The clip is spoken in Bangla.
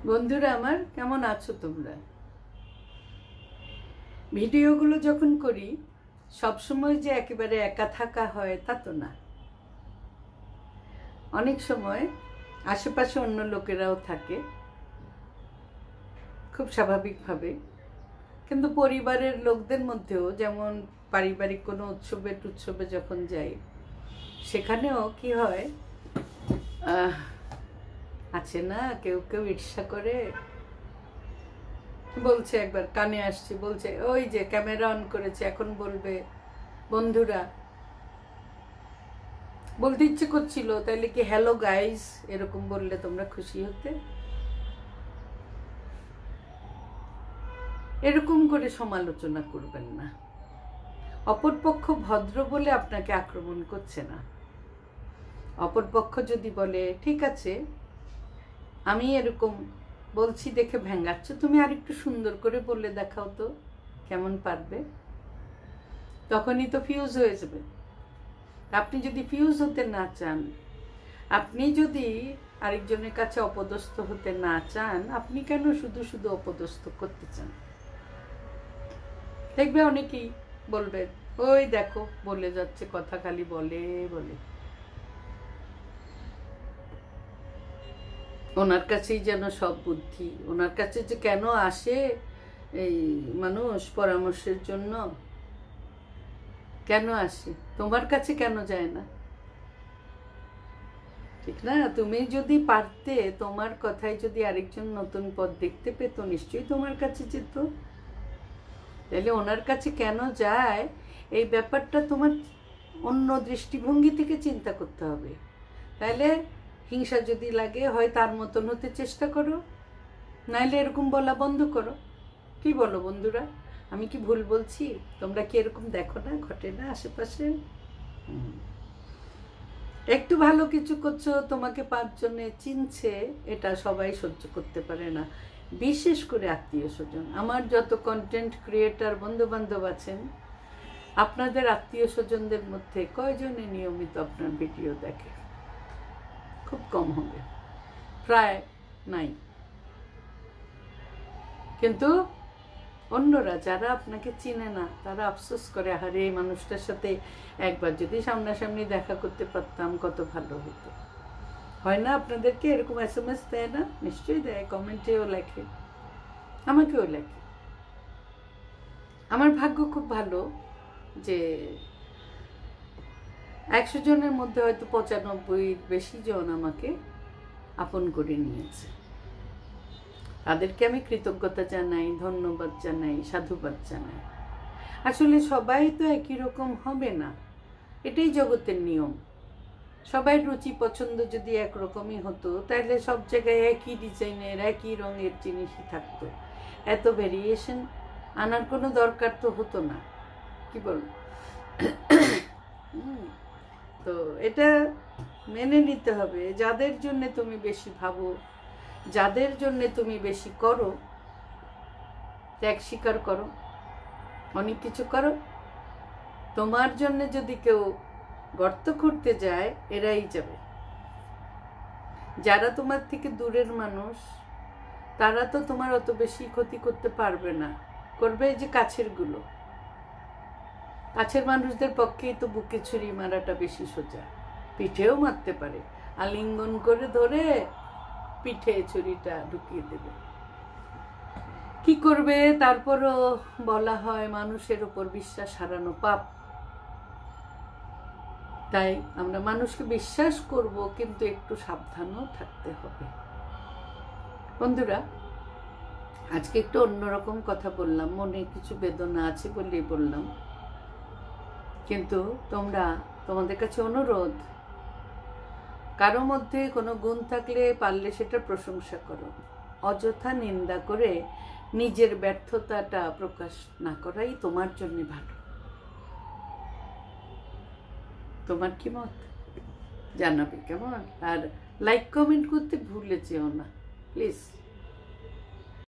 বন্ধুরা আমার কেমন আছো তোমরা? ভিডিওগুলো যখন করি সবসময় যে একেবারে একা থাকা হয় তা তো না। অনেক সময় আশেপাশে অন্য লোকেরাও থাকে খুব স্বাভাবিকভাবে, কিন্তু পরিবারের লোকদের মধ্যেও, যেমন পারিবারিক কোনো উৎসবে যখন যাই সেখানেও কি হয়, আছে না কেউ কেউ ঈর্ষা করে। বলছে, একবার কানে আসছে, বলছে ওই যে ক্যামেরা অন করেছে, এখন বলবে বন্ধুরা। বলতে ইচ্ছে করছিল, তাইলে কি হ্যালো গাইস এরকম বললে তোমরা খুশি হতে? এরকম করে সমালোচনা করবেন না। অপরপক্ষ ভদ্র বলে আপনাকে আক্রমণ করছে না। অপরপক্ষ যদি বলে ঠিক আছে আমি এরকম বলছি দেখে ভেঙাচ্ছ, তুমি আরেকটু সুন্দর করে বললে দেখাও তো কেমন পারবে, তখনই তো ফিউজ হয়ে যাবে। আপনি যদি ফিউজ হতে না চান, আপনি যদি আরেকজনের কাছে অপদস্থ হতে না চান, আপনি কেন শুধু শুধু অপদস্থ করতে চান? দেখবে অনেকেই বলবে ওই দেখো বলে যাচ্ছে, কথা খালি বলে বলে। ওনার কাছেই যেন সব বুদ্ধি, ওনার কাছে যে কেন আসে এই মানুষ পরামর্শের জন্য, কেন আসে, তোমার কাছে কেন যায় না? ঠিক না? তুমি যদি পারতে, তোমার কথায় যদি আরেকজন নতুন পথ দেখতে পেত, নিশ্চয়ই তোমার কাছে যেত। তাহলে ওনার কাছে কেন যায় এই ব্যাপারটা তোমার অন্য দৃষ্টিভঙ্গি থেকে চিন্তা করতে হবে। তাহলে হিংসা যদি লাগে হয় তার মতন হতে চেষ্টা করো, নাইলে এরকম বলা বন্ধ করো। কি বলো বন্ধুরা? আমি কি ভুল বলছি? তোমরা কি এরকম দেখো না, ঘটে না আশেপাশে? একটু ভালো কিছু করছো, তোমাকে 5 জনে চিনছে, এটা সবাই সহ্য করতে পারে না, বিশেষ করে আত্মীয় স্বজন। আমার যত কন্টেন্ট ক্রিয়েটার বন্ধু বান্ধব আছেন, আপনাদের আত্মীয় স্বজনদের মধ্যে কয়জনে নিয়মিত আপনার ভিডিও দেখে? খুব কম হবে, প্রায় নাই। কিন্তু অন্যরা যারা আপনাকে চিনে না তারা আফসোস করে, আরে এই মানুষটার সাথে একবার যদি সামনাসামনি দেখা করতে পারতাম কত ভালো হতো। হয় না আপনাদেরকে এরকম SMS দেয় না? নিশ্চয়ই দেয়, কমেন্টেও লেখে, আমাকেও লেখে। আমার ভাগ্য খুব ভালো যে 100 জনের মধ্যে হয়তো 95 বেশি জন আমাকে আপন করে নিয়েছে। তাদেরকে আমি কৃতজ্ঞতা জানাই, ধন্যবাদ জানাই, সাধুবাদ জানাই। আসলে সবাই তো একই রকম হবে না, এটাই জগতের নিয়ম। সবাই রুচি পছন্দ যদি একরকমই হতো তাহলে সব জায়গায় একই ডিজাইনের একই রঙের জিনিসই থাকতো, এত ভেরিয়েশন আনার কোনো দরকার তো হতো না। কি বল? তো এটা মেনে নিতে হবে। যাদের জন্য তুমি বেশি ভাবো, যাদের জন্য তুমি বেশি করো, ত্যাগ স্বীকার করো, অনেক কিছু করো। তোমার জন্য যদি কেউ গর্ত খুঁড়তে যায়, এরাই যাবে। যারা তোমার থেকে দূরের মানুষ তারা তো তোমার অত বেশি ক্ষতি করতে পারবে না, করবে যে কাছের গুলো। কাছের মানুষদের পক্ষেই তো বুকে ছুরি মারাটা বেশি সোজা, পিঠেও মারতে পারে, আলিঙ্গন করে ধরে পিঠে ছুরিটা ঢুকিয়ে দেবে। কি করবে? তারপরও বলা হয় মানুষের উপর বিশ্বাস হারানো পাপ। তাই আমরা মানুষকে বিশ্বাস করব, কিন্তু একটু সাবধানও থাকতে হবে। বন্ধুরা, আজকে একটু অন্যরকম কথা বললাম, মনে কিছু বেদনা আছে বলেই বললাম। কিন্তু তোমাদের কাছে অনুরোধ, কারো মধ্যে কোনো গুণ থাকলে পারলে সেটা প্রশংসা করো। অযথা নিন্দা করে নিজের ব্যর্থতাটা প্রকাশ না করাই তোমার জন্য ভালো। তোমার কি মত জানাবে কেমন? আর লাইক কমেন্ট করতে ভুলে যেও না প্লিজ।